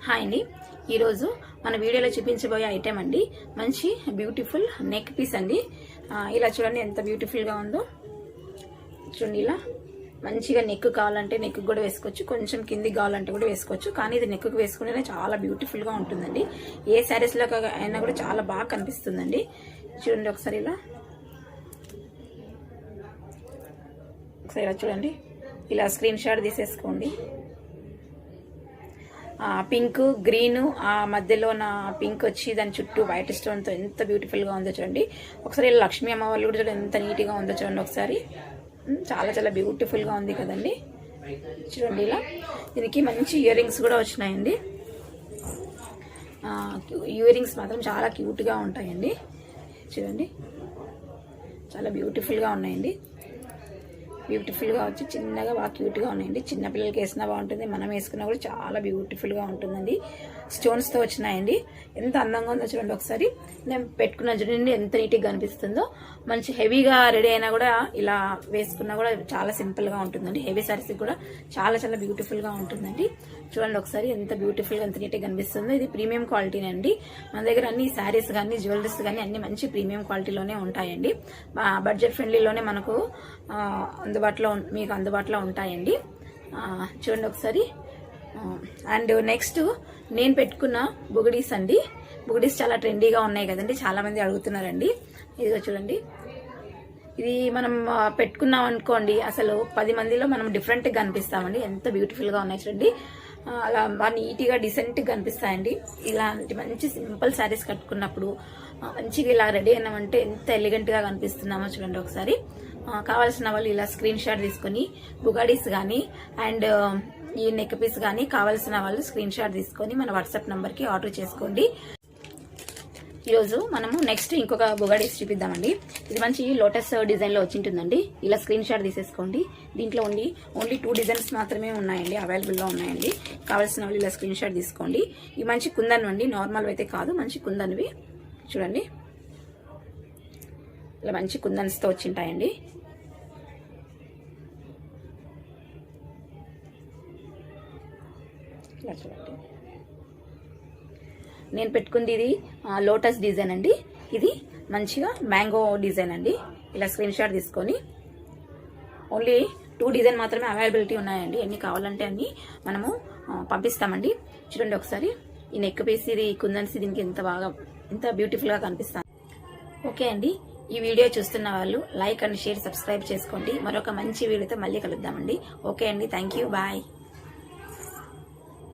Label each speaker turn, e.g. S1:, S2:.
S1: Hi అండి, ఈరోజు మన వీడియోలో చూపించబోయే ఐటెం అండి మంచి బ్యూటిఫుల్ నెక్ పీస్ అండి. ఇలా చూడండి ఎంత బ్యూటిఫుల్గా ఉందో. చూడండి ఇలా మంచిగా నెక్ కావాలంటే నెక్ కూడా వేసుకోవచ్చు, కొంచెం కింది కావాలంటే కూడా వేసుకోవచ్చు. కానీ ఇది నెక్కు వేసుకుంటేనే చాలా బ్యూటిఫుల్గా ఉంటుందండి. ఏ శారీస్లో అయినా కూడా చాలా బాగా కనిపిస్తుందండి. చూడండి ఒకసారి ఇలా చూడండి, ఇలా స్క్రీన్ షాట్ తీసేసుకోండి. పింక్ గ్రీన్ ఆ మధ్యలో నా పింక్ వచ్చి దాని చుట్టూ వైట్ స్టోన్తో ఎంత బ్యూటిఫుల్గా ఉందో చూడండి. ఒకసారి ఇలా లక్ష్మీ అమ్మ వాళ్ళు కూడా చూడండి ఎంత నీట్గా ఉందో చూడండి. ఒకసారి చాలా చాలా బ్యూటిఫుల్గా ఉంది కదండి. చూడండి ఇలా దీనికి మంచి ఇయర్ రింగ్స్ కూడా వచ్చినాయండి. ఇయర్ రింగ్స్ మాత్రం చాలా క్యూట్గా ఉంటాయండి. చూడండి చాలా బ్యూటిఫుల్గా ఉన్నాయండి. బ్యూటిఫుల్గా వచ్చి చిన్నగా బాగా క్యూట్గా ఉన్నాయండి. చిన్నపిల్లలకి వేసినా బాగుంటుంది, మనం వేసుకున్నా కూడా చాలా బ్యూటిఫుల్గా ఉంటుందండి. స్టోన్స్తో వచ్చినాయండి. ఎంత అందంగా ఉందో చూడండి. ఒకసారి నేను పెట్టుకున్న చూడండి ఎంత నీట్గా కనిపిస్తుందో. మంచి హెవీగా రెడీ అయినా కూడా ఇలా వేసుకున్నా కూడా చాలా సింపుల్గా ఉంటుందండి. హెవీ సారీస్కి కూడా చాలా చాలా బ్యూటిఫుల్గా ఉంటుందండి. చూడండి ఒకసారి ఎంత బ్యూటిఫుల్గా ఎంత నీట్గా కనిపిస్తుందో. ఇది ప్రీమియం క్వాలిటీనండి. మన దగ్గర అన్ని శారీస్ కానీ జ్యువెలరీస్ కానీ అన్ని మంచి ప్రీమియం క్వాలిటీలోనే ఉంటాయండి. బడ్జెట్ ఫ్రెండ్లీలోనే మనకు మీకు అందుబాటులో ఉంటాయండి. చూడండి ఒకసారి. అండ్ నెక్స్ట్ నేను పెట్టుకున్న బుగడీస్ అండి. బుగడీస్ చాలా ట్రెండీగా ఉన్నాయి కదండి, చాలా మంది అడుగుతున్నారండి. ఇదిగో చూడండి, ఇది మనం పెట్టుకున్నాం అనుకోండి అసలు 10 మందిలో మనం డిఫరెంట్గా కనిపిస్తామండి. ఎంత బ్యూటిఫుల్గా ఉన్నాయి చూడండి. అలా బాగా నీట్గా డీసెంట్గా కనిపిస్తాయండి. ఇలాంటి మంచి సింపుల్ శారీస్ కట్టుకున్నప్పుడు మంచిగా ఇలా రెడీ అయినామంటే ఎంత ఎలిగెంట్గా కనిపిస్తున్నామో చూడండి ఒకసారి. కావాల్సిన వాళ్ళు ఇలా స్క్రీన్ షాట్ తీసుకొని బుగాడీస్ కానీ అండ్ ఈ నెక్ పీస్ కానీ కావాల్సిన వాళ్ళు స్క్రీన్ షాట్ తీసుకొని మన వాట్సాప్ నంబర్కి ఆర్డర్ చేసుకోండి. ఈరోజు మనము నెక్స్ట్ ఇంకొక బుగాడీస్ చూపిద్దామండి. ఇది మంచి లోటస్ డిజైన్లో వచ్చింటుందండి. ఇలా స్క్రీన్ షాట్ తీసేసుకోండి. దీంట్లో ఓన్లీ 2 డిజైన్స్ మాత్రమే ఉన్నాయండి, అవైలబుల్లో ఉన్నాయండి. కావాల్సిన వాళ్ళు ఇలా స్క్రీన్ షాట్ తీసుకోండి. ఇవి మంచి కుందన్ అండి, నార్మల్ అయితే కాదు, మంచి కుందన్వి. చూడండి ఇలా మంచి కుందన్స్తో వచ్చింటాయండి. ఇలా చూడండి. నేను పెట్టుకుంది ఇది లోటస్ డిజైన్ అండి. ఇది మంచిగా మ్యాంగో డిజైన్ అండి. ఇలా స్క్రీన్ షాట్ తీసుకొని ఓన్లీ 2 డిజైన్ మాత్రమే అవైలబిలిటీ ఉన్నాయండి. ఎన్ని కావాలంటే అన్ని మనము పంపిస్తామండి. చూడండి ఒకసారి ఈ నెక్ పీస్ ఇది కుందన్స్ దీనికి ఎంత బ్యూటిఫుల్గా కనిపిస్తాను. ఓకే అండి, ఈ వీడియో చూస్తున్న వాళ్ళు లైక్ అండ్ షేర్ సబ్స్క్రైబ్ చేసుకోండి. మరొక మంచి వీడియోతో మళ్ళీ కలుద్దామండి. ఓకే అండి, థ్యాంక్ యూ, బాయ్.